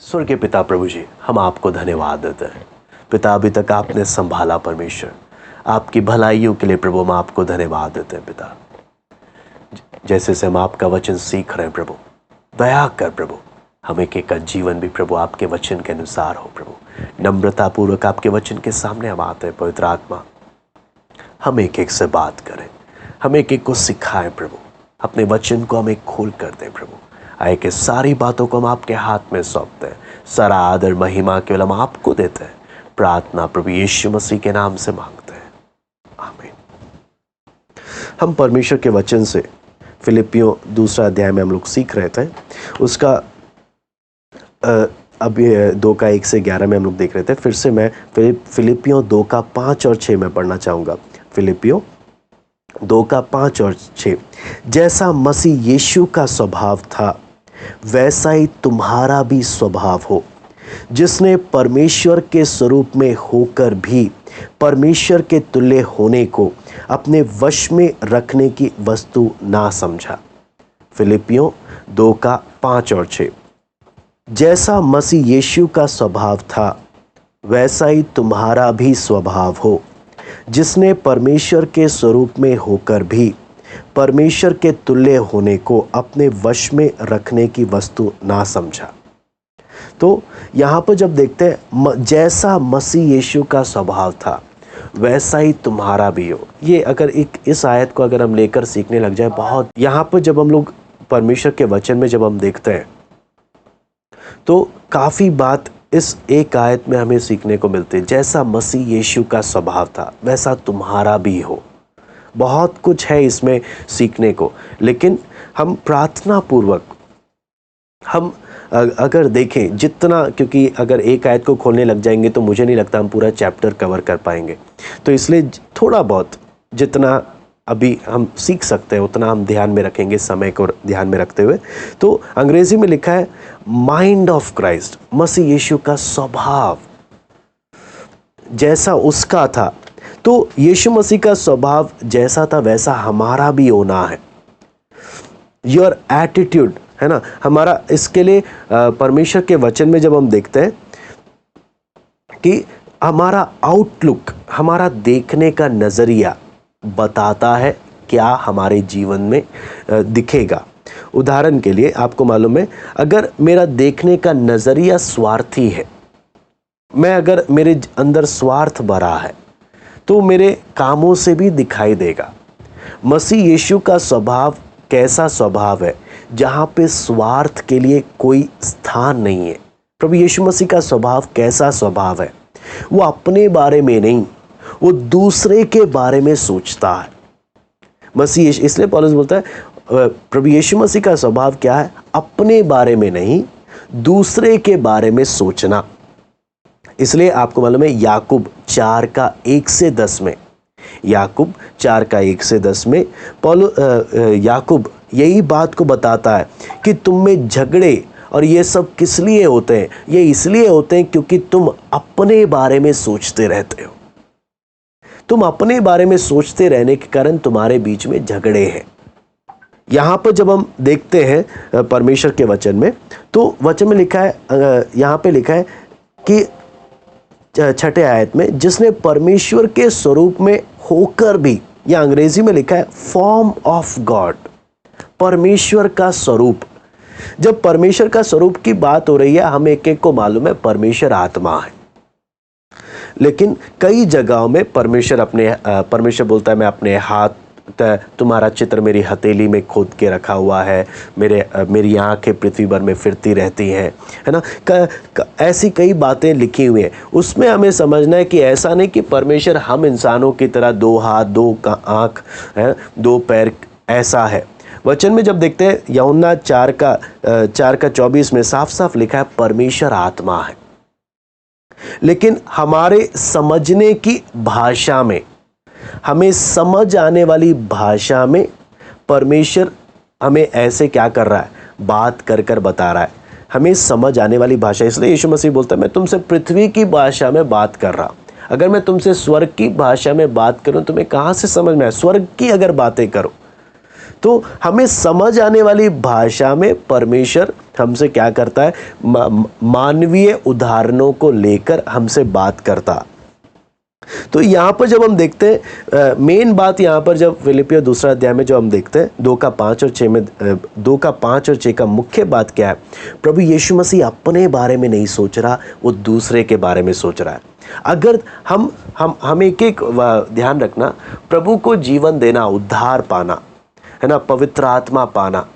स्वर्गीय पिता प्रभु जी, हम आपको धन्यवाद देते हैं। पिता, अभी तक आपने संभाला परमेश्वर, आपकी भलाइयों के लिए प्रभु हम आपको धन्यवाद देते हैं। पिता, जैसे से हम आपका वचन सीख रहे हैं प्रभु, दया कर प्रभु, हम एक एक का जीवन भी प्रभु आपके वचन के अनुसार हो। प्रभु, नम्रतापूर्वक आपके वचन के सामने हम आते हैं। पवित्र आत्मा, हम एक एक से बात करें, हम एक एक को सिखाएं प्रभु, अपने वचन को हमें खोल कर दें प्रभु। आए कि सारी बातों को हम आपके हाथ में सौंपते हैं। सारा आदर महिमा केवल हम आपको देते हैं। प्रार्थना प्रभु यीशु मसीह के नाम से मांगते हैं, आमीन। हम परमेश्वर के वचन से फिलिपियों 2 अध्याय में हम लोग सीख रहे थे। उसका अभी 2 का 1 से 11 में हम लोग देख रहे थे। फिर से मैं फिलिपियों 2 का 5 और 6 में पढ़ना चाहूँगा। फिलिपियों 2 का 5 और 6, जैसा मसीह यीशु का स्वभाव था वैसा ही तुम्हारा भी स्वभाव हो, जिसने परमेश्वर के स्वरूप में होकर भी परमेश्वर के तुल्य होने को अपने वश में रखने की वस्तु ना समझा। फिलिपियों 2 का 5 और 6, जैसा मसीह यीशु का स्वभाव था वैसा ही तुम्हारा भी स्वभाव हो, जिसने परमेश्वर के स्वरूप में होकर भी परमेश्वर के तुल्य होने को अपने वश में रखने की वस्तु ना समझा। तो यहाँ पर जब देखते हैं जैसा मसीह यीशु का स्वभाव था वैसा ही तुम्हारा भी हो, ये अगर इस आयत को अगर हम लेकर सीखने लग जाए, बहुत यहाँ पर जब हम लोग परमेश्वर के वचन में जब हम देखते हैं तो काफ़ी बात इस एक आयत में हमें सीखने को मिलती है। जैसा मसीह यीशु का स्वभाव था वैसा तुम्हारा भी हो। बहुत कुछ है इसमें सीखने को, लेकिन हम प्रार्थना पूर्वक हम अगर देखें जितना, क्योंकि अगर एक आयत को खोलने लग जाएंगे तो मुझे नहीं लगता हम पूरा चैप्टर कवर कर पाएंगे। तो इसलिए थोड़ा बहुत जितना अभी हम सीख सकते हैं उतना हम ध्यान में रखेंगे, समय को ध्यान में रखते हुए। तो अंग्रेजी में लिखा है माइंड ऑफ क्राइस्ट, मसीह यीशु का स्वभाव जैसा उसका था। तो यीशु मसीह का स्वभाव जैसा था वैसा हमारा भी होना है। योर एटीट्यूड है ना हमारा। इसके लिए परमेश्वर के वचन में जब हम देखते हैं कि हमारा आउटलुक, हमारा देखने का नजरिया बताता है क्या हमारे जीवन में दिखेगा। उदाहरण के लिए आपको मालूम है, अगर मेरा देखने का नजरिया स्वार्थी है, मैं अगर मेरे अंदर स्वार्थ भरा है तो मेरे कामों से भी दिखाई देगा। मसीह यीशु का स्वभाव कैसा स्वभाव है, जहाँ पे स्वार्थ के लिए कोई स्थान नहीं है। प्रभु यीशु मसीह का स्वभाव कैसा स्वभाव है, वो अपने बारे में नहीं, वो दूसरे के बारे में सोचता है। मसीह यीशु, इसलिए पौलुस बोलता है प्रभु यीशु मसीह का स्वभाव क्या है, अपने बारे में नहीं दूसरे के बारे में सोचना। इसलिए आपको मालूम है याकूब 4 का 1 से 10 में, याकूब 4 का 1 से 10 में याकूब यही बात को बताता है कि तुम में झगड़े और ये सब किस लिए होते हैं, ये इसलिए होते हैं क्योंकि तुम अपने बारे में सोचते रहते हो। तुम अपने बारे में सोचते रहने के कारण तुम्हारे बीच में झगड़े हैं। यहाँ पर जब हम देखते हैं परमेश्वर के वचन में, तो वचन में लिखा है, यहाँ पे लिखा है कि 6 आयत में, जिसने परमेश्वर के स्वरूप में होकर भी, या अंग्रेजी में लिखा है फॉर्म ऑफ गॉड, परमेश्वर का स्वरूप। जब परमेश्वर का स्वरूप की बात हो रही है, हम एक एक को मालूम है परमेश्वर आत्मा है, लेकिन कई जगहों में परमेश्वर बोलता है मैं अपने हाथ, तुम्हारा चित्र मेरी हथेली में खोद के रखा हुआ है, मेरी आंखें पृथ्वी भर में फिरती रहती हैं, है ना। ऐसी कई बातें लिखी हुई हैं। उसमें हमें समझना है कि ऐसा नहीं कि परमेश्वर हम इंसानों की तरह 2 हाथ 2 आंख है 2 पैर ऐसा है। वचन में जब देखते हैं यूहन्ना 4 का 24 में साफ साफ लिखा है परमेश्वर आत्मा है। लेकिन हमारे समझने की भाषा में, हमें समझ आने वाली भाषा में परमेश्वर हमें ऐसे क्या कर रहा है, बात कर कर बता रहा है, हमें समझ आने वाली भाषा। इसलिए यीशु मसीह बोलता है मैं तुमसे पृथ्वी की भाषा में बात कर रहा हूं, अगर मैं तुमसे स्वर्ग की भाषा में बात करूं तुम्हें कहां से समझ में आए। स्वर्ग की अगर बातें करो तो हमें समझ आने वाली भाषा में परमेश्वर हमसे क्या करता है, मानवीय उदाहरणों को लेकर हमसे बात करता। तो यहाँ पर जब हम देखते हैं मेन बात, यहाँ पर जब फिलिपियों दूसरा अध्याय में जो हम देखते हैं 2:5 और 6 का मुख्य बात क्या है, प्रभु यीशु मसीह अपने बारे में नहीं सोच रहा, वो दूसरे के बारे में सोच रहा है। अगर हम एक ध्यान रखना, प्रभु को जीवन देना, उद्धार पाना, है ना, पवित्र आत्मा पाना,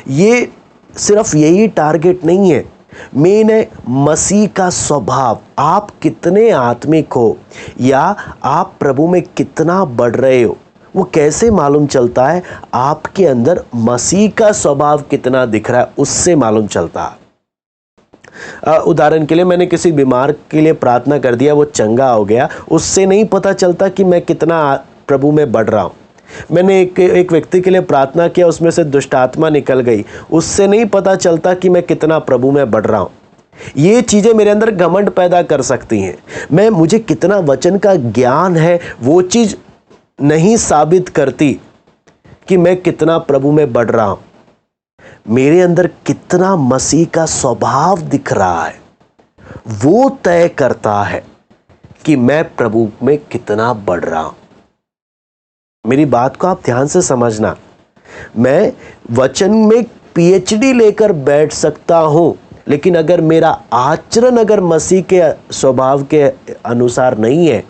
ये सिर्फ यही टारगेट नहीं है। मेन है मसीह का स्वभाव। आप कितने आत्मिक हो या आप प्रभु में कितना बढ़ रहे हो, वो कैसे मालूम चलता है? आपके अंदर मसीह का स्वभाव कितना दिख रहा है, उससे मालूम चलता है। उदाहरण के लिए, मैंने किसी बीमार के लिए प्रार्थना कर दिया, वो चंगा हो गया, उससे नहीं पता चलता कि मैं कितना प्रभु में बढ़ रहा हूँ। मैंने एक व्यक्ति के लिए प्रार्थना किया, उसमें से दुष्ट आत्मा निकल गई, उससे नहीं पता चलता कि मैं कितना प्रभु में बढ़ रहा हूँ। ये चीज़ें मेरे अंदर घमंड पैदा कर सकती हैं। मुझे कितना वचन का ज्ञान है, वो चीज़ नहीं साबित करती कि मैं कितना प्रभु में बढ़ रहा हूँ। मेरे अंदर कितना मसीह का स्वभाव दिख रहा है, वो तय करता है कि मैं प्रभु में कितना बढ़ रहा हूँ। मेरी बात को आप ध्यान से समझना। मैं वचन में पीएचडी लेकर बैठ सकता हूं, लेकिन अगर मेरा आचरण अगर मसीह के स्वभाव के अनुसार नहीं है,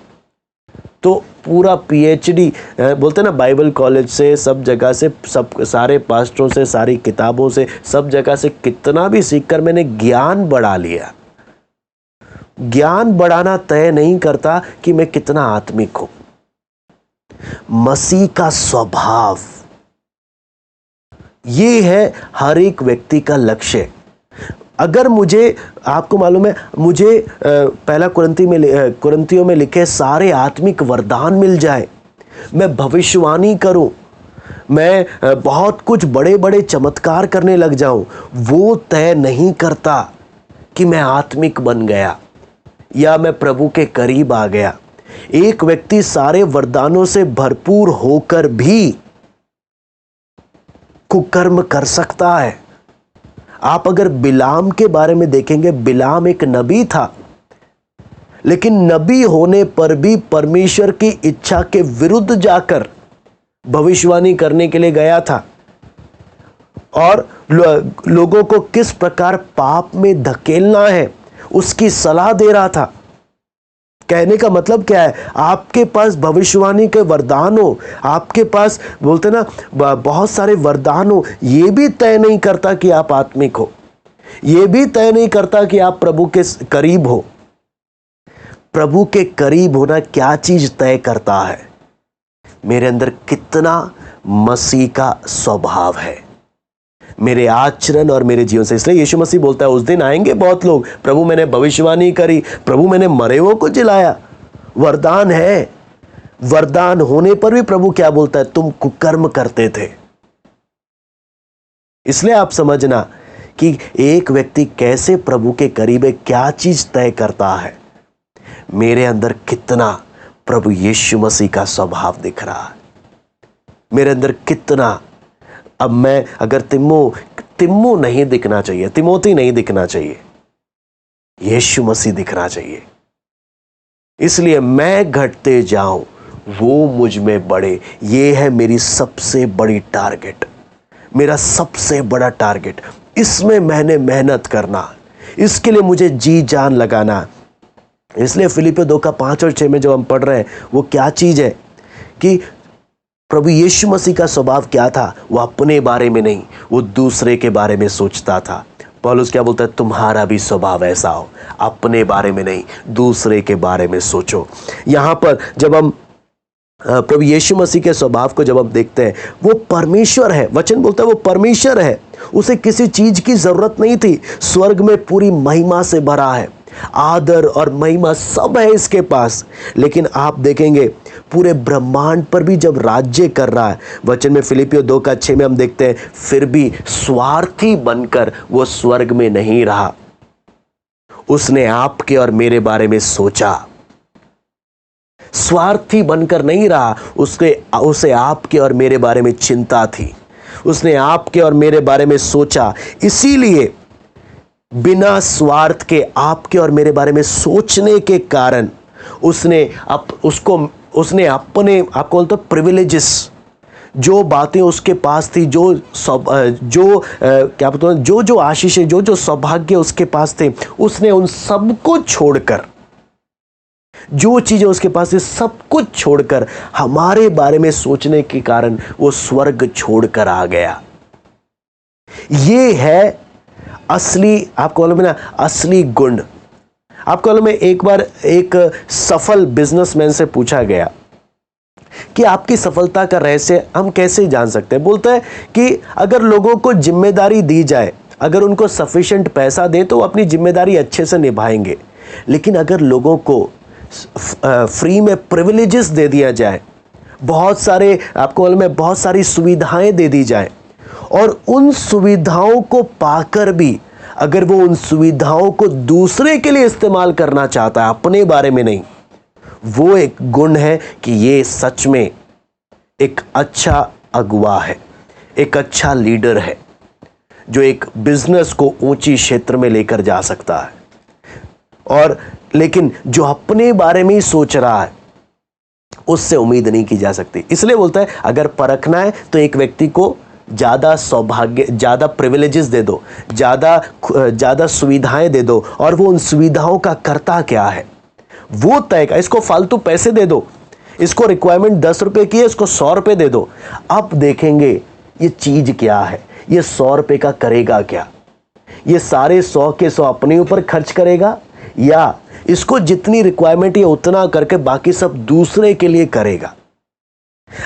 तो पूरा पीएचडी बोलते ना, बाइबल कॉलेज से, सब जगह से, सब सारे पास्टरों से, सारी किताबों से, सब जगह से कितना भी सीखकर मैंने ज्ञान बढ़ा लिया। ज्ञान बढ़ाना तय नहीं करता कि मैं कितना आत्मिक हूं। मसीह का स्वभाव, ये है हर एक व्यक्ति का लक्ष्य। अगर मुझे, आपको मालूम है, मुझे पहला कुरिन्थियों में लिखे सारे आत्मिक वरदान मिल जाए, मैं भविष्यवाणी करूं, मैं बहुत कुछ बड़े बड़े चमत्कार करने लग जाऊं, वो तय नहीं करता कि मैं आत्मिक बन गया या मैं प्रभु के करीब आ गया। एक व्यक्ति सारे वरदानों से भरपूर होकर भी कुकर्म कर सकता है। आप अगर बिलाम के बारे में देखेंगे, बिलाम एक नबी था, लेकिन नबी होने पर भी परमेश्वर की इच्छा के विरुद्ध जाकर भविष्यवाणी करने के लिए गया था और लोगों को किस प्रकार पाप में धकेलना है उसकी सलाह दे रहा था। कहने का मतलब क्या है? आपके पास भविष्यवाणी के वरदान हो, आपके पास बोलते ना बहुत सारे वरदान हो, ये भी तय नहीं करता कि आप आत्मिक हो, ये भी तय नहीं करता कि आप प्रभु के करीब हो। प्रभु के करीब होना क्या चीज तय करता है? मेरे अंदर कितना मसीह का स्वभाव है, मेरे आचरण और मेरे जीवन से। इसलिए यीशु मसीह बोलता है, उस दिन आएंगे बहुत लोग, प्रभु मैंने भविष्यवाणी करी, प्रभु मैंने मरे हुओं को जिलाया। वरदान है, वरदान होने पर भी प्रभु क्या बोलता है? तुम कुकर्म करते थे। इसलिए आप समझना कि एक व्यक्ति कैसे प्रभु के करीब है, क्या चीज तय करता है? मेरे अंदर कितना प्रभु यीशु मसीह का स्वभाव दिख रहा है, मेरे अंदर कितना। अब मैं अगर तिम्मो नहीं दिखना चाहिए, तिमोती नहीं दिखना चाहिए, यीशु मसीह दिखना चाहिए। इसलिए मैं घटते जाऊं, वो मुझ में बढ़े। ये है मेरी सबसे बड़ी टारगेट, मेरा सबसे बड़ा टारगेट। इसमें मैंने मेहनत करना, इसके लिए मुझे जी जान लगाना। इसलिए फिलिपियों 2:5 और 6 में जो हम पढ़ रहे हैं, वो क्या चीज है कि प्रभु यीशु मसीह का स्वभाव क्या था? वो अपने बारे में नहीं, वो दूसरे के बारे में सोचता था। पौलुस क्या बोलता है? तुम्हारा भी स्वभाव ऐसा हो, अपने बारे में नहीं, दूसरे के बारे में सोचो। यहाँ पर जब हम प्रभु यीशु मसीह के स्वभाव को जब हम देखते हैं, वो परमेश्वर है। वचन बोलता है वो परमेश्वर है, उसे किसी चीज की जरूरत नहीं थी। स्वर्ग में पूरी महिमा से भरा है, आदर और महिमा सब है इसके पास। लेकिन आप देखेंगे पूरे ब्रह्मांड पर भी जब राज्य कर रहा है, वचन में फिलिपियों 2:6 में हम देखते हैं, फिर भी स्वार्थी बनकर वो स्वर्ग में नहीं रहा। उसने आपके और मेरे बारे में सोचा, स्वार्थी बनकर नहीं रहा। उसे आपके और मेरे बारे में चिंता थी। उसने आपके और मेरे बारे में सोचा, इसीलिए बिना स्वार्थ के आपके और मेरे बारे में सोचने के कारण उसने उसने अपने, आपको बोलते प्रिविलेजेस, जो बातें उसके पास थी, क्या बोलते हैं, जो आशीषें, जो सौभाग्य उसके पास थे, उसने उन सबको छोड़कर, जो चीजें उसके पास थी सब कुछ छोड़कर हमारे बारे में सोचने के कारण वो स्वर्ग छोड़कर आ गया। ये है असली, आपको मालूम है ना, असली गुण। आपको मालूम है, एक बार एक सफल बिजनेसमैन से पूछा गया कि आपकी सफलता का रहस्य हम कैसे जान सकते हैं। बोलता है कि अगर लोगों को जिम्मेदारी दी जाए, अगर उनको सफिशिएंट पैसा दे तो वो अपनी जिम्मेदारी अच्छे से निभाएंगे, लेकिन अगर लोगों को फ्री में प्रिविलेजेस दे दिया जाए, बहुत सारे, आपको मालूम है, बहुत सारी सुविधाएं दे दी जाए, और उन सुविधाओं को पाकर भी अगर वो उन सुविधाओं को दूसरे के लिए इस्तेमाल करना चाहता है, अपने बारे में नहीं, वो एक गुण है कि ये सच में एक अच्छा अगुवा है, एक अच्छा लीडर है, जो एक बिजनेस को ऊंची क्षेत्र में लेकर जा सकता है। और लेकिन जो अपने बारे में ही सोच रहा है, उससे उम्मीद नहीं की जा सकती। इसलिए बोलता है, अगर परखना है तो एक व्यक्ति को ज्यादा सौभाग्य, ज्यादा प्रिविलेजेस दे दो, ज्यादा सुविधाएं दे दो, और वो उन सुविधाओं का करता क्या है वो तय कर। इसको फालतू पैसे दे दो, इसको रिक्वायरमेंट 10 रुपए की है, इसको 100 रुपए दे दो, अब देखेंगे ये चीज क्या है, ये 100 रुपए का करेगा क्या, ये सारे 100 के 100 अपने ऊपर खर्च करेगा, या इसको जितनी रिक्वायरमेंट है उतना करके बाकी सब दूसरे के लिए करेगा।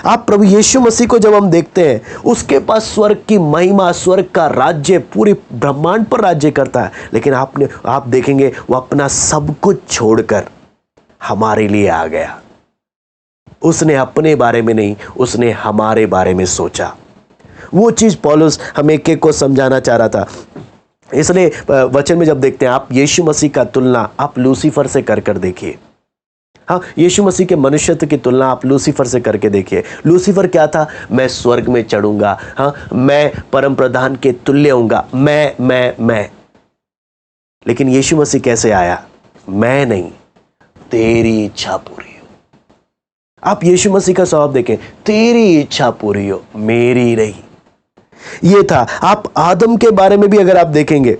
आप प्रभु यीशु मसीह को जब हम देखते हैं, उसके पास स्वर्ग की महिमा, स्वर्ग का राज्य, पूरी ब्रह्मांड पर राज्य करता है, लेकिन आप देखेंगे वो अपना सब कुछ छोड़कर हमारे लिए आ गया। उसने अपने बारे में नहीं, उसने हमारे बारे में सोचा। वो चीज पौलुस हम एक एक को समझाना चाह रहा था। इसलिए वचन में जब देखते हैं, आप यीशु मसीह का तुलना आप लूसीफर से कर देखिए। हाँ, यीशु मसीह के मनुष्यत्व की तुलना आप लूसीफर से करके देखिए। लूसीफर क्या था? मैं स्वर्ग में चढ़ूंगा, हाँ, मैं परम प्रधान के तुल्य होऊंगा, मैं। लेकिन यीशु मसीह कैसे आया? मैं नहीं, तेरी इच्छा पूरी हो। आप यीशु मसीह का स्वभाव देखें, तेरी इच्छा पूरी हो, मेरी नहीं। ये था। आप आदम के बारे में भी अगर आप देखेंगे,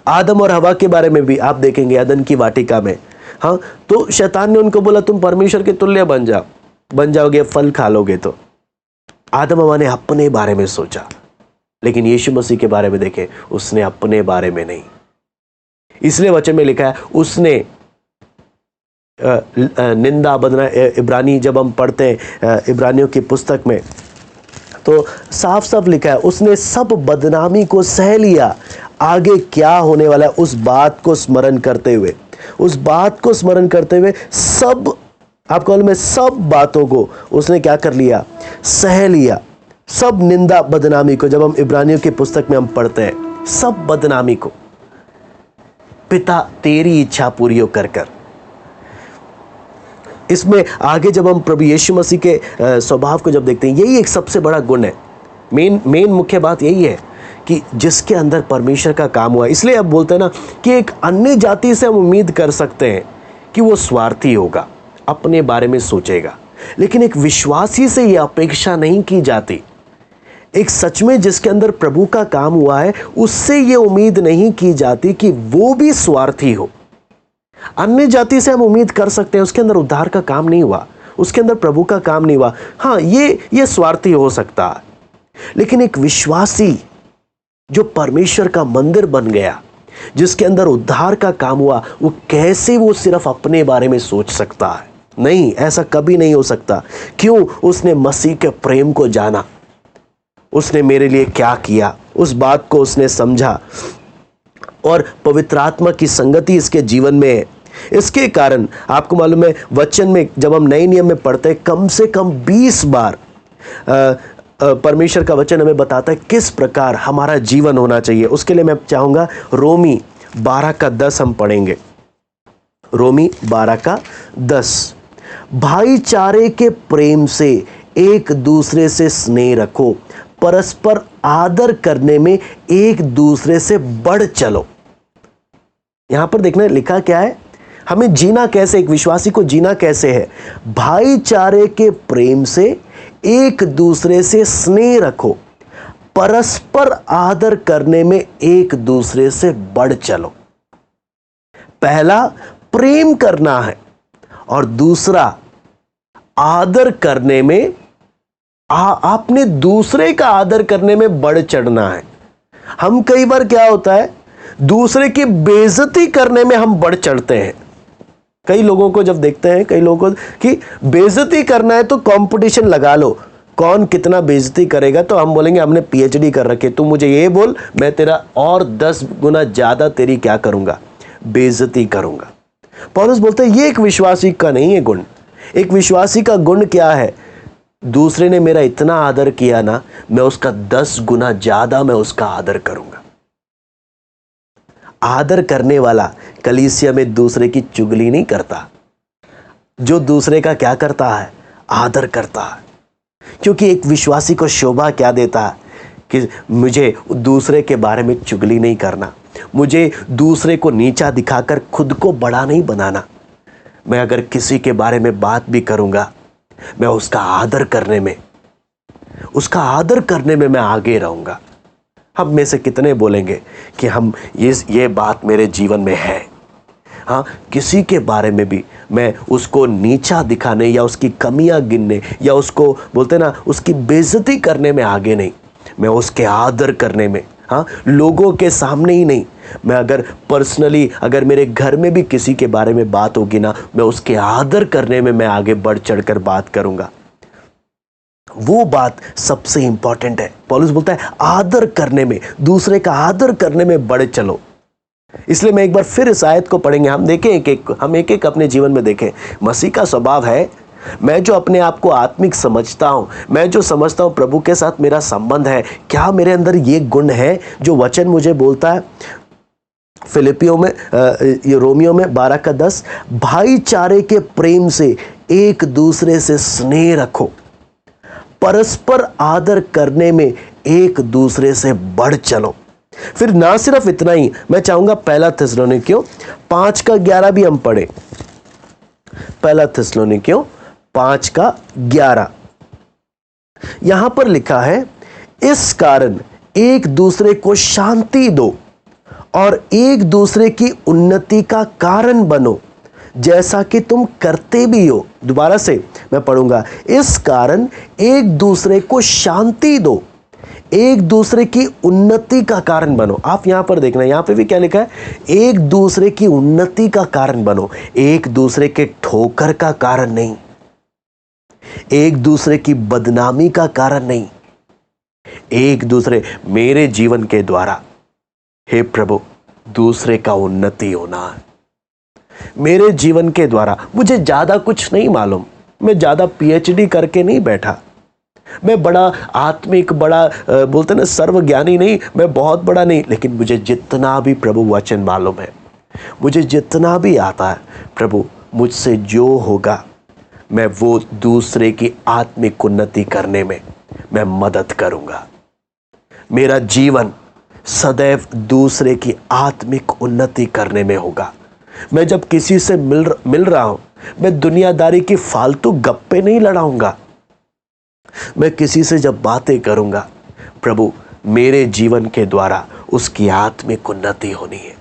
आदम और हवा के बारे में भी आप देखेंगे, अदन की वाटिका में, हाँ, तो शैतान ने उनको बोला तुम परमेश्वर के तुल्य बन जाओगे, फल खा लोगे। तो आदम हवा ने अपने बारे में सोचा, लेकिन यीशु मसीह के बारे में देखें, उसने अपने बारे में नहीं। इसलिए वचन में लिखा है, उसने निंदा बदना, इब्रानी जब हम पढ़ते हैं इब्रानियों की पुस्तक में, तो साफ साफ लिखा है, उसने सब बदनामी को सह लिया, आगे क्या होने वाला है उस बात को स्मरण करते हुए, सब, आपको मालूम है, सब बातों को उसने क्या कर लिया? सह लिया। सब निंदा बदनामी को, जब हम इब्रानियों की पुस्तक में हम पढ़ते हैं, सब बदनामी को पिता तेरी इच्छा पूरी हो कर। इसमें आगे जब हम प्रभु यीशु मसीह के स्वभाव को जब देखते हैं, यही एक सबसे बड़ा गुण है। मेन मुख्य बात यही है कि जिसके अंदर परमेश्वर का काम हुआ। इसलिए अब बोलते हैं ना कि एक अन्य जाति से हम उम्मीद कर सकते हैं कि वो स्वार्थी होगा, अपने बारे में सोचेगा, लेकिन एक विश्वासी से ये अपेक्षा नहीं की जाती। एक सच में जिसके अंदर प्रभु का काम हुआ है, उससे ये उम्मीद नहीं की जाती कि वो भी स्वार्थी हो। अन्य जाति से हम उम्मीद कर सकते हैं, उसके अंदर उद्धार का काम नहीं हुआ, उसके अंदर प्रभु का काम नहीं हुआ, हाँ, ये स्वार्थी हो सकता है। लेकिन एक विश्वासी जो परमेश्वर का मंदिर बन गया, जिसके अंदर उद्धार का काम हुआ, वो कैसे वो सिर्फ अपने बारे में सोच सकता है? नहीं, ऐसा कभी नहीं हो सकता। क्यों? उसने मसीह के प्रेम को जाना, उसने मेरे लिए क्या किया, उस बात को उसने समझा, और पवित्र आत्मा की संगति इसके जीवन में है। इसके कारण आपको मालूम है, वचन में जब हम नए नियम में पढ़ते हैं, कम से कम 20 बार परमेश्वर का वचन हमें बताता है किस प्रकार हमारा जीवन होना चाहिए। उसके लिए मैं चाहूंगा रोमी 12 का 10 हम पढ़ेंगे। रोमी 12 का 10, भाईचारे के प्रेम से एक दूसरे से स्नेह रखो, परस्पर आदर करने में एक दूसरे से बढ़ चलो। यहां पर देखना लिखा क्या है, हमें जीना कैसे, एक विश्वासी को जीना कैसे है, भाईचारे के प्रेम से एक दूसरे से स्नेह रखो, परस्पर आदर करने में एक दूसरे से बढ़ चलो। पहला प्रेम करना है और दूसरा आदर करने में, आपने दूसरे का आदर करने में बढ़ चढ़ना है। हम कई बार क्या होता है, दूसरे की बेइज्जती करने में हम बढ़ चढ़ते हैं। कई लोगों को जब देखते हैं, कई लोगों को कि बेइज्जती करना है तो कंपटीशन लगा लो, कौन कितना बेइज्जती करेगा। तो हम बोलेंगे हमने पीएचडी कर रखे, तू मुझे ये बोल, मैं तेरा और 10 गुना ज्यादा तेरी क्या करूंगा, बेइज्जती करूंगा। पौलुस बोलते हैं ये एक विश्वासी का नहीं है गुण। एक विश्वासी का गुण क्या है, दूसरे ने मेरा इतना आदर किया ना, मैं उसका 10 गुना ज्यादा मैं उसका आदर करूंगा। आदर करने वाला कलीसिया में दूसरे की चुगली नहीं करता, जो दूसरे का क्या करता है, आदर करता है। क्योंकि एक विश्वासी को शोभा क्या देता है कि मुझे दूसरे के बारे में चुगली नहीं करना, मुझे दूसरे को नीचा दिखाकर खुद को बड़ा नहीं बनाना। मैं अगर किसी के बारे में बात भी करूंगा, मैं उसका आदर करने में मैं आगे रहूंगा। हम में से कितने बोलेंगे कि हम ये बात मेरे जीवन में है। हाँ, किसी के बारे में भी मैं उसको नीचा दिखाने या उसकी कमियां गिनने या उसको बोलते ना उसकी बेइज्जती करने में आगे नहीं, मैं उसके आदर करने में, हाँ, लोगों के सामने ही नहीं, मैं अगर पर्सनली अगर मेरे घर में भी किसी के बारे में बात होगी ना, मैं उसके आदर करने में मैं आगे बढ़ चढ़कर बात करूंगा। वो बात सबसे इंपॉर्टेंट है। पौलुस बोलता है आदर करने में, दूसरे का आदर करने में बढ़ चलो। इसलिए मैं एक बार फिर इस आयत को पढ़ेंगे, हम देखें एक एक अपने जीवन में देखें। मसीह का स्वभाव है, मैं जो अपने आप को आत्मिक समझता हूं, मैं जो समझता हूं प्रभु के साथ मेरा संबंध है, क्या मेरे अंदर ये गुण है जो वचन मुझे बोलता है फिलिपियों में, रोमियो में 12:10, भाईचारे के प्रेम से एक दूसरे से स्नेह रखो, परस्पर आदर करने में एक दूसरे से बढ़ चलो। फिर ना सिर्फ इतना ही, मैं चाहूंगा पहला थिस्सलुनीकियों 5:11 भी हम पढ़े। पहला थिस्सलुनीकियों 5:11 यहां पर लिखा है, इस कारण एक दूसरे को शांति दो और एक दूसरे की उन्नति का कारण बनो, जैसा कि तुम करते भी हो। दोबारा से मैं पढ़ूंगा, इस कारण एक दूसरे को शांति दो, एक दूसरे की उन्नति का कारण बनो। आप यहां पर देखना, यहां पे भी क्या लिखा है, एक दूसरे की उन्नति का कारण बनो, एक दूसरे के ठोकर का कारण नहीं, एक दूसरे की बदनामी का कारण नहीं, एक दूसरे, मेरे जीवन के द्वारा हे प्रभु दूसरे का उन्नति होना है। मेरे जीवन के द्वारा, मुझे ज्यादा कुछ नहीं मालूम, मैं ज्यादा पीएचडी करके नहीं बैठा, मैं बड़ा आत्मिक, बड़ा बोलते ना सर्वज्ञानी नहीं, मैं बहुत बड़ा नहीं, लेकिन मुझे जितना भी प्रभु वचन मालूम है, मुझे जितना भी आता है, प्रभु मुझसे जो होगा मैं वो दूसरे की आत्मिक उन्नति करने में मैं मदद करूंगा। मेरा जीवन सदैव दूसरे की आत्मिक उन्नति करने में होगा। मैं जब किसी से मिल रहा हूं, मैं दुनियादारी की फालतू गप्पे नहीं लड़ाऊंगा। मैं किसी से जब बातें करूंगा, प्रभु मेरे जीवन के द्वारा उसकी आत्मिक उन्नति होनी है,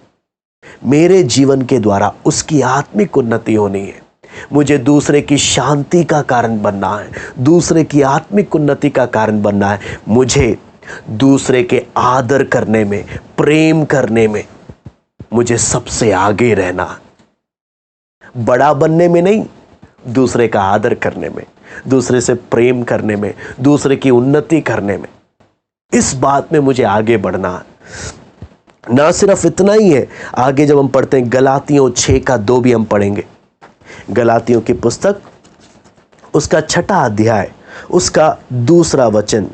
मेरे जीवन के द्वारा उसकी आत्मिक उन्नति होनी है। मुझे दूसरे की शांति का कारण बनना है, दूसरे की आत्मिक उन्नति का कारण बनना है। मुझे दूसरे के आदर करने में, प्रेम करने में मुझे सबसे आगे रहना, बड़ा बनने में नहीं, दूसरे का आदर करने में, दूसरे से प्रेम करने में, दूसरे की उन्नति करने में, इस बात में मुझे आगे बढ़ना है। ना सिर्फ इतना ही है, आगे जब हम पढ़ते हैं गलातियों 6:2 भी हम पढ़ेंगे। गलातियों की पुस्तक उसका 6 अध्याय उसका 2 वचन,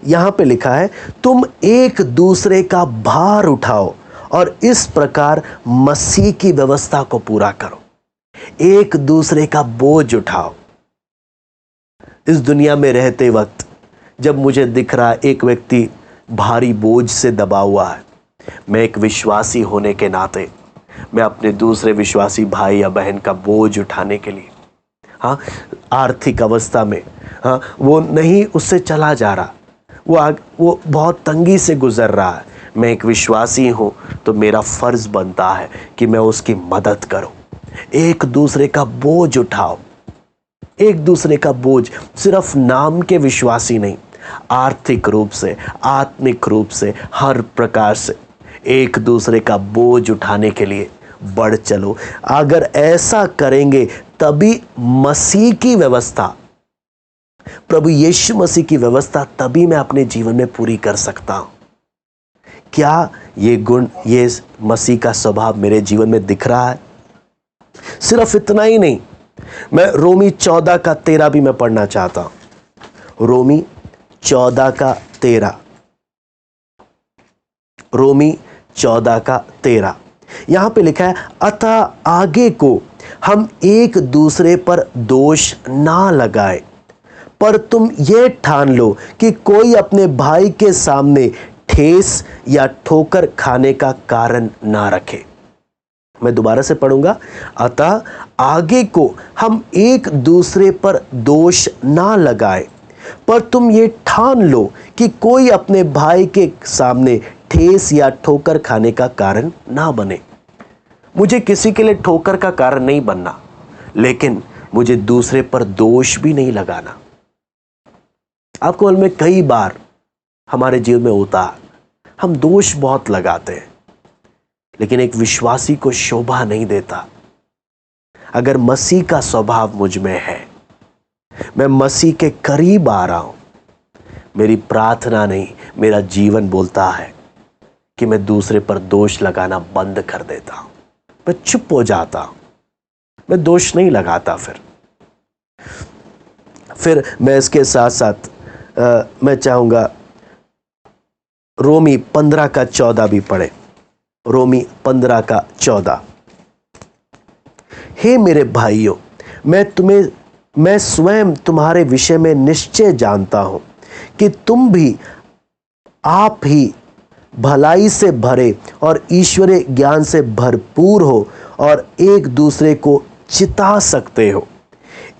यहां पे लिखा है, तुम एक दूसरे का भार उठाओ और इस प्रकार मसीह की व्यवस्था को पूरा करो। एक दूसरे का बोझ उठाओ। इस दुनिया में रहते वक्त जब मुझे दिख रहा एक व्यक्ति भारी बोझ से दबा हुआ है, मैं एक विश्वासी होने के नाते मैं अपने दूसरे विश्वासी भाई या बहन का बोझ उठाने के लिए, हाँ, आर्थिक अवस्था में, हाँ, वो नहीं उससे चला जा रहा, वो बहुत तंगी से गुजर रहा है, मैं एक विश्वासी हूं तो मेरा फर्ज बनता है कि मैं उसकी मदद करूं। एक दूसरे का बोझ उठाओ। एक दूसरे का बोझ, सिर्फ नाम के विश्वासी नहीं, आर्थिक रूप से, आत्मिक रूप से, हर प्रकार से एक दूसरे का बोझ उठाने के लिए बढ़ चलो। अगर ऐसा करेंगे तभी मसीह की व्यवस्था, प्रभु यीशु मसीह की व्यवस्था तभी मैं अपने जीवन में पूरी कर सकता हूं। क्या ये गुण, ये मसीह का स्वभाव मेरे जीवन में दिख रहा है? सिर्फ इतना ही नहीं, मैं रोमी 14 का 13 भी मैं पढ़ना चाहता हूं। रोमी 14 का 13, रोमी 14 का 13, यहां पे लिखा है, अतः आगे को हम एक दूसरे पर दोष ना लगाए, पर तुम ये ठान लो कि कोई अपने भाई के सामने ठेस या ठोकर खाने का कारण ना रखे। मैं दोबारा से पढ़ूंगा, अतः आगे को हम एक दूसरे पर दोष ना लगाए, पर तुम ये ठान लो कि कोई अपने भाई के सामने ठेस या ठोकर खाने का कारण ना बने। मुझे किसी के लिए ठोकर का कारण नहीं बनना, लेकिन मुझे दूसरे पर दोष भी नहीं लगाना। आपको मालूम है, कई बार हमारे जीवन में होता है, हम दोष बहुत लगाते हैं, लेकिन एक विश्वासी को शोभा नहीं देता। अगर मसीह का स्वभाव मुझ में है, मैं मसीह के करीब आ रहा हूं, मेरी प्रार्थना नहीं, मेरा जीवन बोलता है कि मैं दूसरे पर दोष लगाना बंद कर देता हूं। मैं चुप हो जाता हूं, मैं दोष नहीं लगाता। फिर मैं इसके साथ साथ मैं चाहूंगा रोमी 15 का 14 भी पढ़े। रोमी 15 का 14, हे मेरे भाइयों, मैं स्वयं तुम्हारे विषय में निश्चय जानता हूं कि तुम भी आप ही भलाई से भरे और ईश्वरीय ज्ञान से भरपूर हो और एक दूसरे को चिता सकते हो।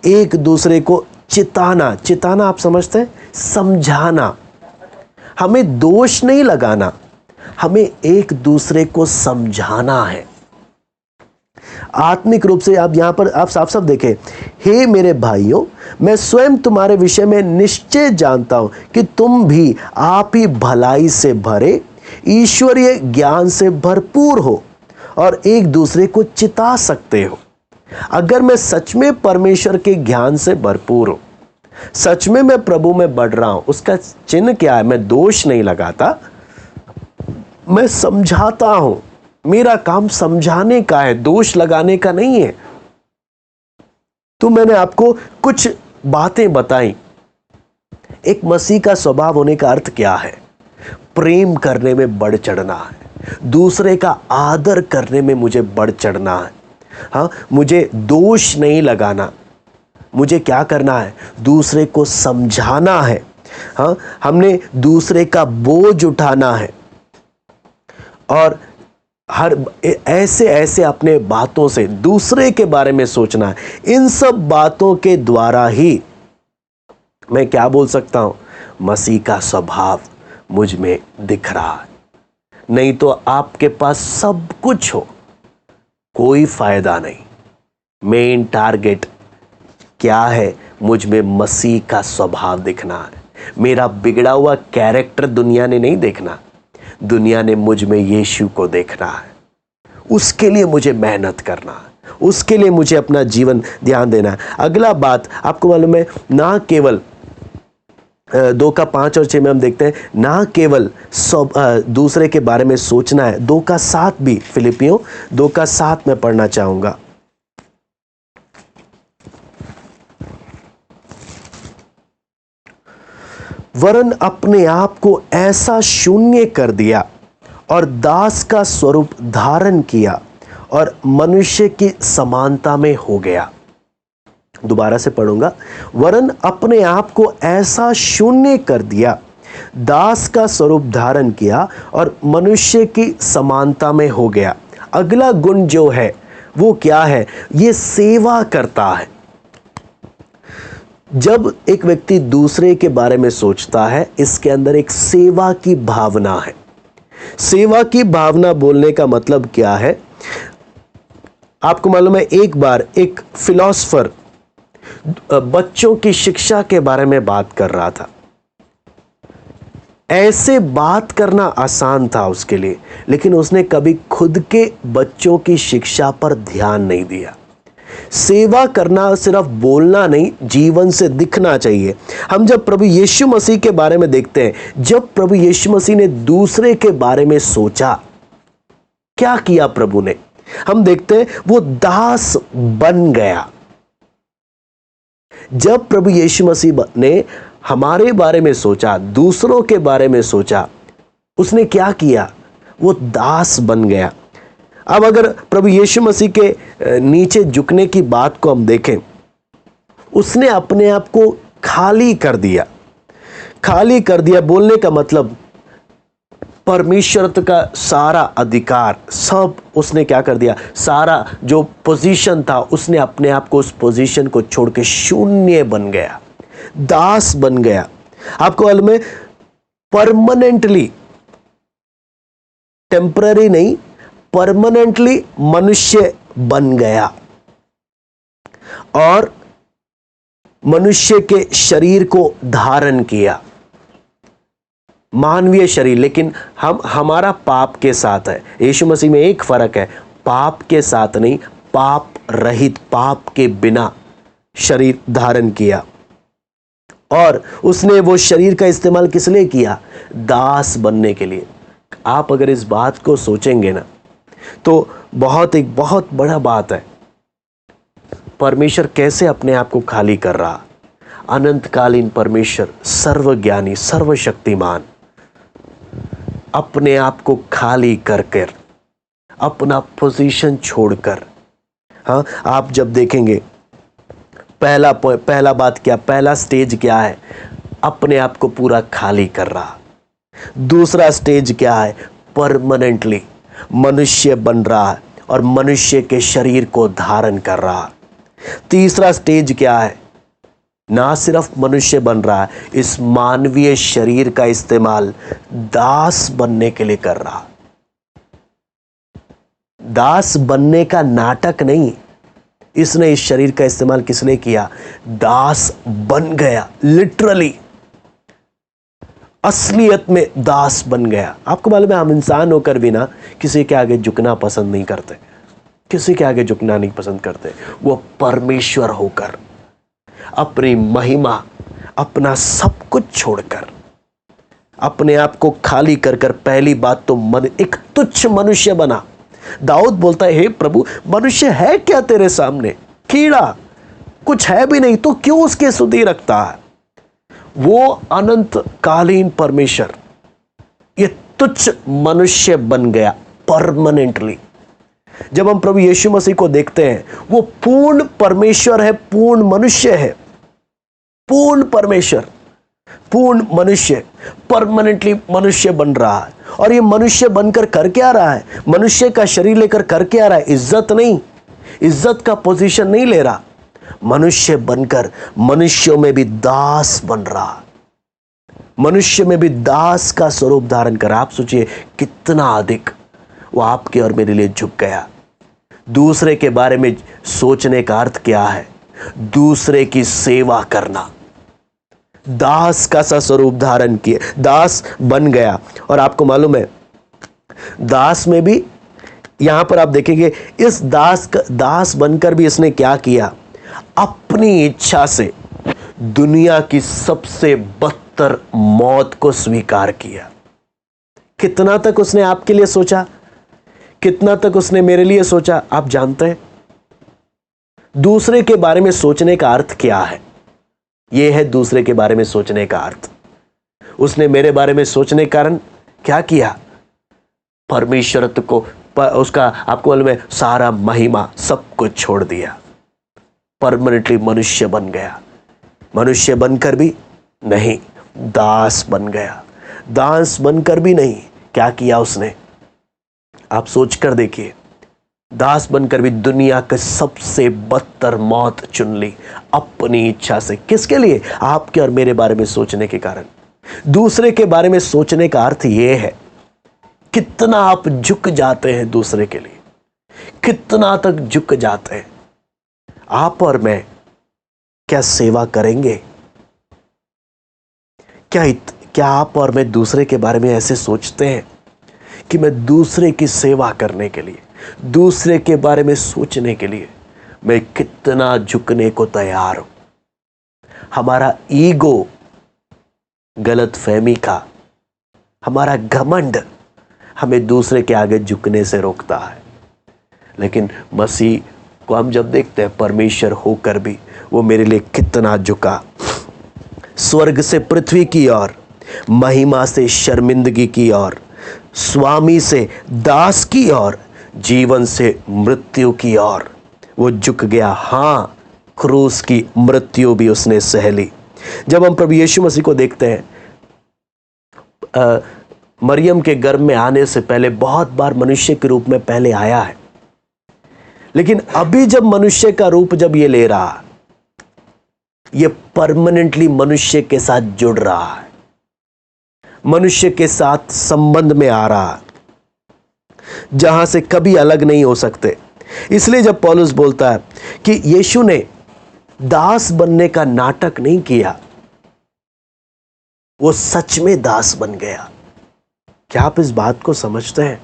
एक दूसरे को चिताना, चिताना आप समझते हैं, समझाना। हमें दोष नहीं लगाना, हमें एक दूसरे को समझाना है। आत्मिक रूप से आप यहां पर आप साफ साफ देखें, हे मेरे भाइयों, मैं स्वयं तुम्हारे विषय में निश्चय जानता हूं कि तुम भी आप ही भलाई से भरे, ईश्वरीय ज्ञान से भरपूर हो और एक दूसरे को चिता सकते हो। अगर मैं सच में परमेश्वर के ज्ञान से भरपूर हूं, सच में मैं प्रभु में बढ़ रहा हूं, उसका चिन्ह क्या है? मैं दोष नहीं लगाता, मैं समझाता हूं। मेरा काम समझाने का है, दोष लगाने का नहीं है। तो मैंने आपको कुछ बातें बताई। एक मसीह का स्वभाव होने का अर्थ क्या है? प्रेम करने में बढ़ चढ़ना है, दूसरे का आदर करने में मुझे बढ़ चढ़ना है। हाँ, मुझे दोष नहीं लगाना, मुझे क्या करना है? दूसरे को समझाना है। हाँ, हमने दूसरे का बोझ उठाना है और हर ऐसे अपने बातों से दूसरे के बारे में सोचना है। इन सब बातों के द्वारा ही मैं क्या बोल सकता हूं? मसीह का स्वभाव मुझ में दिख रहा है। नहीं तो आपके पास सब कुछ हो, कोई फायदा नहीं। मेन टारगेट क्या है? मुझ में मसीह का स्वभाव दिखना है। मेरा बिगड़ा हुआ कैरेक्टर दुनिया ने नहीं देखना, दुनिया ने मुझ में यीशु को देखना है। उसके लिए मुझे मेहनत करना है, उसके लिए मुझे अपना जीवन ध्यान देना है। अगला बात आपको मालूम है, ना केवल 2 का 5 और 6 में हम देखते हैं, ना केवल दूसरे के बारे में सोचना है। 2 का 7 भी, फिलिपियों 2 का 7 में पढ़ना चाहूंगा। वरन अपने आप को ऐसा शून्य कर दिया और दास का स्वरूप धारण किया और मनुष्य की समानता में हो गया। दोबारा से पढ़ूंगा। वरन अपने आप को ऐसा शून्य कर दिया, दास का स्वरूप धारण किया और मनुष्य की समानता में हो गया। अगला गुण जो है वो क्या है? ये सेवा करता है। जब एक व्यक्ति दूसरे के बारे में सोचता है, इसके अंदर एक सेवा की भावना है। सेवा की भावना बोलने का मतलब क्या है? आपको मालूम है, एक बार एक फिलोसोफर बच्चों की शिक्षा के बारे में बात कर रहा था। ऐसे बात करना आसान था उसके लिए, लेकिन उसने कभी खुद के बच्चों की शिक्षा पर ध्यान नहीं दिया। सेवा करना सिर्फ बोलना नहीं, जीवन से दिखना चाहिए। हम जब प्रभु यीशु मसीह के बारे में देखते हैं, जब प्रभु यीशु मसीह ने दूसरे के बारे में सोचा, क्या किया प्रभु ने? हम देखते हैं वो दास बन गया। जब प्रभु यीशु मसीह ने हमारे बारे में सोचा, दूसरों के बारे में सोचा, उसने क्या किया? वो दास बन गया। अब अगर प्रभु यीशु मसीह के नीचे झुकने की बात को हम देखें, उसने अपने आप को खाली कर दिया। खाली कर दिया बोलने का मतलब परमेश्वर का सारा अधिकार सब उसने क्या कर दिया? सारा जो पोजीशन था, उसने अपने आप को उस पोजीशन को छोड़ के शून्य बन गया, दास बन गया। आपको मालूम है, परमानेंटली, टेम्पररी नहीं, परमानेंटली मनुष्य बन गया और मनुष्य के शरीर को धारण किया, मानवीय शरीर। लेकिन हमारा पाप के साथ है। यीशु मसीह में एक फर्क है, पाप के साथ नहीं, पाप रहित, पाप के बिना शरीर धारण किया। और उसने वो शरीर का इस्तेमाल किस लिए किया? दास बनने के लिए। आप अगर इस बात को सोचेंगे ना, तो एक बहुत बड़ा बात है। परमेश्वर कैसे अपने आप को खाली कर रहा? अनंतकालीन परमेश्वर, सर्वज्ञानी, सर्वशक्तिमान, अपने आप को खाली कर कर, अपना पोजीशन छोड़कर। हाँ, आप जब देखेंगे, पहला बात क्या, पहला स्टेज क्या है? अपने आप को पूरा खाली कर रहा। दूसरा स्टेज क्या है? परमानेंटली मनुष्य बन रहा है और मनुष्य के शरीर को धारण कर रहा। तीसरा स्टेज क्या है? ना सिर्फ मनुष्य बन रहा है, इस मानवीय शरीर का इस्तेमाल दास बनने के लिए कर रहा। दास बनने का नाटक नहीं, इसने इस शरीर का इस्तेमाल किस लिए किया? दास बन गया, लिटरली, असलियत में दास बन गया। आपको मालूम है, हम इंसान होकर भी ना किसी के आगे झुकना पसंद नहीं करते, किसी के आगे झुकना नहीं पसंद करते। वो परमेश्वर होकर, अपनी महिमा, अपना सब कुछ छोड़कर, अपने आप को खाली कर कर, पहली बात तो एक तुच्छ मनुष्य बना। दाऊद बोलता है, हे प्रभु, मनुष्य है क्या तेरे सामने? कीड़ा, कुछ है भी नहीं, तो क्यों उसकी स्तुति रखता है? वो अनंतकालीन परमेश्वर ये तुच्छ मनुष्य बन गया परमानेंटली। जब हम प्रभु यीशु मसीह को देखते हैं, वो पूर्ण परमेश्वर है, पूर्ण मनुष्य है। पूर्ण परमेश्वर, पूर्ण मनुष्य, परमानेंटली मनुष्य बन रहा है। और ये मनुष्य बनकर कर क्या रहा है? मनुष्य का शरीर लेकर कर क्या रहा है? इज्जत नहीं, इज्जत का पोजीशन नहीं ले रहा। मनुष्य बनकर मनुष्यों में भी दास बन रहा, मनुष्य में भी दास का स्वरूप धारण कर। आप सोचिए कितना अधिक वो आपके और मेरे लिए झुक गया। दूसरे के बारे में सोचने का अर्थ क्या है? दूसरे की सेवा करना। दास का सा स्वरूप धारण किया, दास बन गया। और आपको मालूम है, दास में भी यहां पर आप देखेंगे, इस दास बनकर भी इसने क्या किया? अपनी इच्छा से दुनिया की सबसे बदतर मौत को स्वीकार किया। कितना तक उसने आपके लिए सोचा, कितना तक उसने मेरे लिए सोचा, आप जानते हैं? दूसरे के बारे में सोचने का अर्थ क्या है? यह है दूसरे के बारे में सोचने का अर्थ। उसने मेरे बारे में सोचने के कारण क्या किया? परमेश्वर को उसका आपको मालूम है सारा महिमा सब कुछ छोड़ दिया, परमानेंटली मनुष्य बन गया। मनुष्य बनकर भी नहीं, दास बन गया। दास बनकर भी नहीं, क्या किया उसने, आप सोचकर देखिए। दास बनकर भी दुनिया के सबसे बदतर मौत चुन ली अपनी इच्छा से। किसके लिए? आपके और मेरे बारे में सोचने के कारण। दूसरे के बारे में सोचने का अर्थ यह है कितना आप झुक जाते हैं दूसरे के लिए, कितना तक झुक जाते हैं। आप और मैं क्या सेवा करेंगे? क्या आप और मैं दूसरे के बारे में ऐसे सोचते हैं कि मैं दूसरे की सेवा करने के लिए, दूसरे के बारे में सोचने के लिए मैं कितना झुकने को तैयार हूं? हमारा ईगो, गलत फहमी का हमारा घमंड हमें दूसरे के आगे झुकने से रोकता है। लेकिन मसीह को हम जब देखते हैं, परमेश्वर होकर भी वो मेरे लिए कितना झुका। स्वर्ग से पृथ्वी की ओर, महिमा से शर्मिंदगी की ओर, स्वामी से दास की ओर, जीवन से मृत्यु की ओर वो झुक गया। हां, क्रूस की मृत्यु भी उसने सह ली। जब हम प्रभु यीशु मसीह को देखते हैं, मरियम के गर्भ में आने से पहले बहुत बार मनुष्य के रूप में पहले आया है, लेकिन अभी जब मनुष्य का रूप जब ये ले रहा, ये परमानेंटली मनुष्य के साथ जुड़ रहा है, मनुष्य के साथ संबंध में आ रहा है, जहां से कभी अलग नहीं हो सकते। इसलिए जब पौलुस बोलता है कि यीशु ने दास बनने का नाटक नहीं किया, वो सच में दास बन गया। क्या आप इस बात को समझते हैं?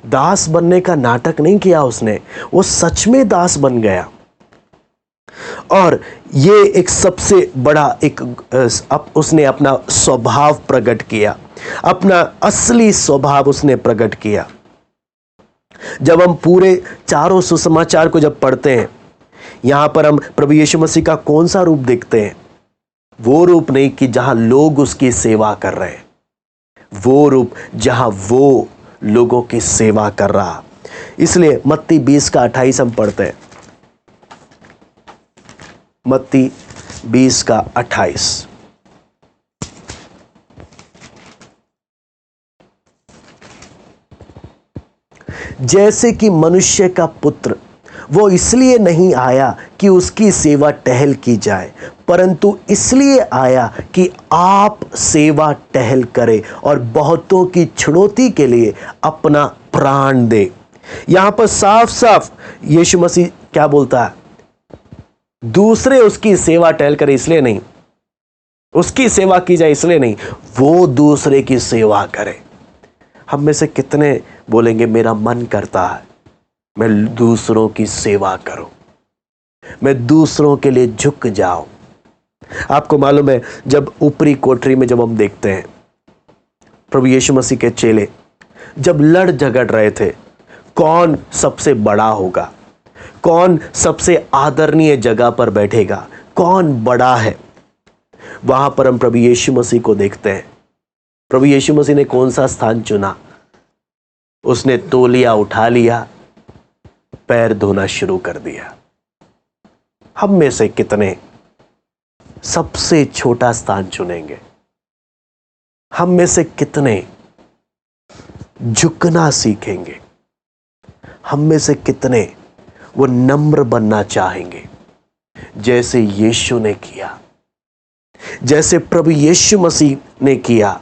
दास बनने का नाटक नहीं किया उसने, वो सच में दास बन गया। और ये एक सबसे बड़ा उसने अपना स्वभाव प्रकट किया, अपना असली स्वभाव उसने प्रकट किया। जब हम पूरे चारों सुसमाचार को जब पढ़ते हैं, यहां पर हम प्रभु यीशु मसीह का कौन सा रूप देखते हैं? वो रूप नहीं कि जहां लोग उसकी सेवा कर रहे हैं, वो रूप जहां वो लोगों की सेवा कर रहा। इसलिए मत्ती 20 का 28 हम पढ़ते हैं। मत्ती 20 का 28। जैसे कि मनुष्य का पुत्र वो इसलिए नहीं आया कि उसकी सेवा टहल की जाए, परंतु इसलिए आया कि आप सेवा टहल करें और बहुतों की छुड़ौती के लिए अपना प्राण दे। यहां पर साफ साफ यीशु मसीह क्या बोलता है? दूसरे उसकी सेवा टहल करे इसलिए नहीं, उसकी सेवा की जाए इसलिए नहीं, वो दूसरे की सेवा करे। हम में से कितने बोलेंगे मेरा मन करता है मैं दूसरों की सेवा करूं, मैं दूसरों के लिए झुक जाऊं। आपको मालूम है, जब ऊपरी कोठरी में जब हम देखते हैं प्रभु यीशु मसीह के चेले जब लड़ झगड़ रहे थे, कौन सबसे बड़ा होगा, कौन सबसे आदरणीय जगह पर बैठेगा, कौन बड़ा है, वहां पर हम प्रभु यीशु मसीह को देखते हैं। प्रभु यीशु मसीह ने कौन सा स्थान चुना? उसने तौलिया उठा लिया, पैर धोना शुरू कर दिया। हम में से कितने सबसे छोटा स्थान चुनेंगे? हम में से कितने झुकना सीखेंगे? हम में से कितने वो नम्र बनना चाहेंगे जैसे यीशु ने किया, जैसे प्रभु यीशु मसीह ने किया?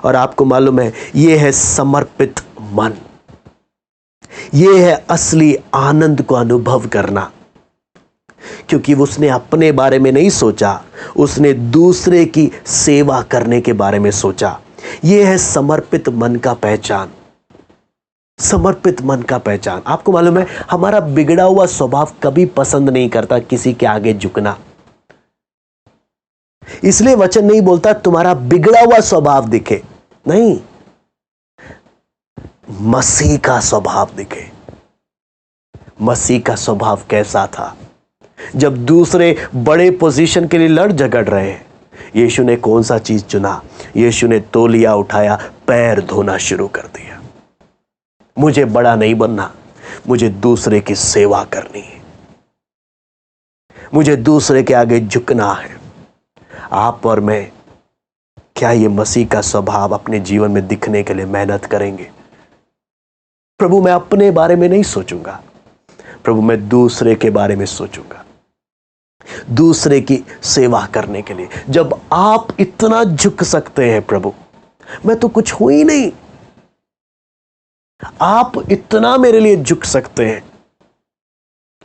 और आपको मालूम है, ये है समर्पित मन, ये है असली आनंद को अनुभव करना, क्योंकि उसने अपने बारे में नहीं सोचा, उसने दूसरे की सेवा करने के बारे में सोचा। यह है समर्पित मन का पहचान, समर्पित मन का पहचान। आपको मालूम है, हमारा बिगड़ा हुआ स्वभाव कभी पसंद नहीं करता किसी के आगे झुकना। इसलिए वचन नहीं बोलता तुम्हारा बिगड़ा हुआ स्वभाव दिखे, नहीं, मसीह का स्वभाव दिखे। मसीह का स्वभाव कैसा था? जब दूसरे बड़े पोजीशन के लिए लड़ झगड़ रहे हैं, यीशु ने कौन सा चीज चुना? यीशु ने तौलिया उठाया, पैर धोना शुरू कर दिया। मुझे बड़ा नहीं बनना, मुझे दूसरे की सेवा करनी है, मुझे दूसरे के आगे झुकना है। आप और मैं क्या ये मसीह का स्वभाव अपने जीवन में दिखने के लिए मेहनत करेंगे? प्रभु मैं अपने बारे में नहीं सोचूंगा, प्रभु मैं दूसरे के बारे में सोचूंगा, दूसरे की सेवा करने के लिए। जब आप इतना झुक सकते हैं, प्रभु मैं तो कुछ हूं ही नहीं, आप इतना मेरे लिए झुक सकते हैं।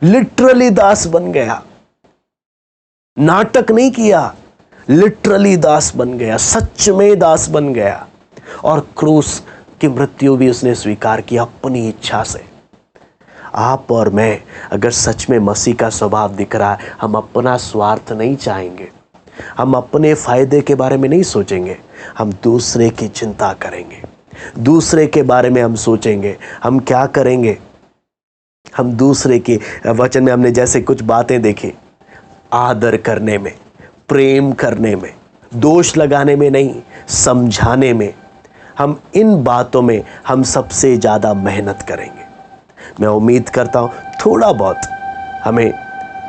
लिटरली दास बन गया, नाटक नहीं किया, लिटरली दास बन गया, सच में दास बन गया, और क्रूस की मृत्यु भी उसने स्वीकार की अपनी इच्छा से। आप और मैं अगर सच में मसीह का स्वभाव दिख रहा है, हम अपना स्वार्थ नहीं चाहेंगे, हम अपने फायदे के बारे में नहीं सोचेंगे, हम दूसरे की चिंता करेंगे, दूसरे के बारे में हम सोचेंगे। हम क्या करेंगे? हम दूसरे के वचन में हमने जैसे कुछ बातें देखी, आदर करने में, प्रेम करने में, दोष लगाने में नहीं, समझाने में, हम इन बातों में हम सबसे ज़्यादा मेहनत करेंगे। मैं उम्मीद करता हूँ थोड़ा बहुत हमें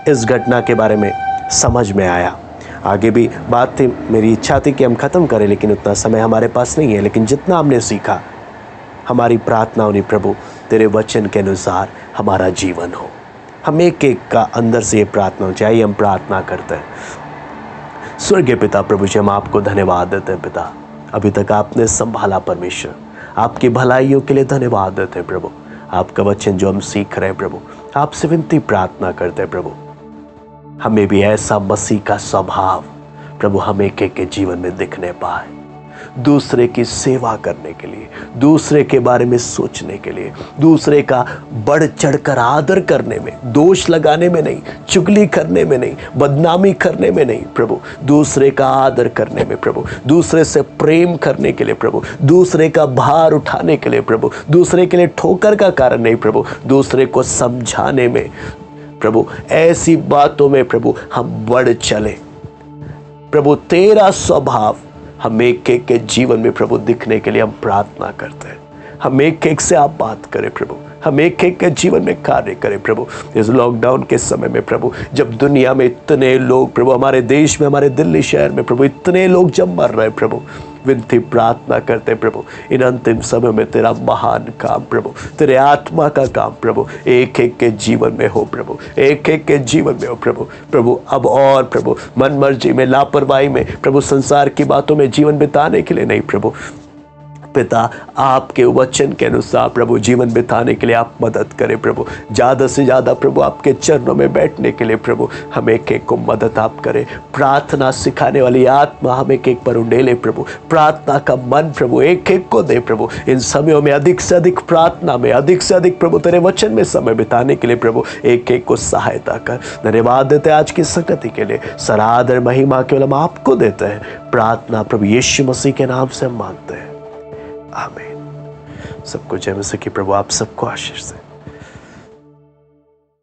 इस घटना के बारे में समझ में आया। आगे भी बात थी, मेरी इच्छा थी कि हम ख़त्म करें, लेकिन उतना समय हमारे पास नहीं है। लेकिन जितना हमने सीखा, हमारी प्रार्थना होनी प्रभु तेरे वचन के अनुसार हमारा जीवन हो। हम एक एक का अंदर से ये प्रार्थना हो। चाहिए हम प्रार्थना करते हैं। स्वर्गीय पिता प्रभु जी, हम आपको धन्यवाद देते हैं पिता, अभी तक आपने संभाला परमेश्वर, आपकी भलाइयों के लिए धन्यवाद देते हैं प्रभु। आपका वचन जो हम सीख रहे हैं प्रभु, आपसे विनती प्रार्थना करते हैं प्रभु, हमें भी ऐसा मसीह का स्वभाव प्रभु हम एक एक के जीवन में दिखने पाए, दूसरे की सेवा करने के लिए, दूसरे के बारे में सोचने के लिए, दूसरे का बढ़ चढ़कर आदर करने में, दोष लगाने में नहीं, चुगली करने में नहीं, बदनामी करने में नहीं प्रभु, दूसरे का आदर करने में प्रभु, दूसरे से प्रेम करने के लिए प्रभु, दूसरे का भार उठाने के लिए प्रभु, दूसरे के लिए ठोकर का कारण नहीं प्रभु, दूसरे को समझाने में प्रभु, ऐसी बातों में प्रभु हम बढ़ चले प्रभु। तेरा स्वभाव हम एक एक के जीवन में प्रभु दिखने के लिए हम प्रार्थना करते हैं। हम एक एक से आप बात करें प्रभु, हम एक एक के जीवन में कार्य करें प्रभु। इस लॉकडाउन के समय में प्रभु, जब दुनिया में इतने लोग प्रभु, हमारे देश में, हमारे दिल्ली शहर में प्रभु इतने लोग जब मर रहे प्रभु, विनती प्रार्थना करते प्रभु, इन अंतिम समय में तेरा महान काम प्रभु, तेरे आत्मा का काम प्रभु एक एक के जीवन में हो प्रभु, एक एक के जीवन में हो प्रभु। प्रभु अब और प्रभु मन मर्जी में, लापरवाही में प्रभु, संसार की बातों में जीवन बिताने के लिए नहीं प्रभु पिता, आपके वचन के अनुसार प्रभु जीवन बिताने के लिए आप मदद करें प्रभु। ज़्यादा से ज़्यादा प्रभु आपके चरणों में बैठने के लिए प्रभु हम एक एक को मदद आप करें। प्रार्थना सिखाने वाली आत्मा हम एक एक पर उंडेले प्रभु, प्रार्थना का मन प्रभु एक एक को दे प्रभु। इन समयों में अधिक से अधिक प्रार्थना में, अधिक से अधिक प्रभु तेरे वचन में समय बिताने के लिए प्रभु एक एक को सहायता कर। धन्यवाद देते हैं आज की संगति के लिए, सरादर महिमा केवल हम आपको देते हैं। प्रार्थना प्रभु यीशु मसीह के नाम से हम मांगते हैं, आमीन। सबको जय मसीह की। प्रभु आप सबको आशीष दे।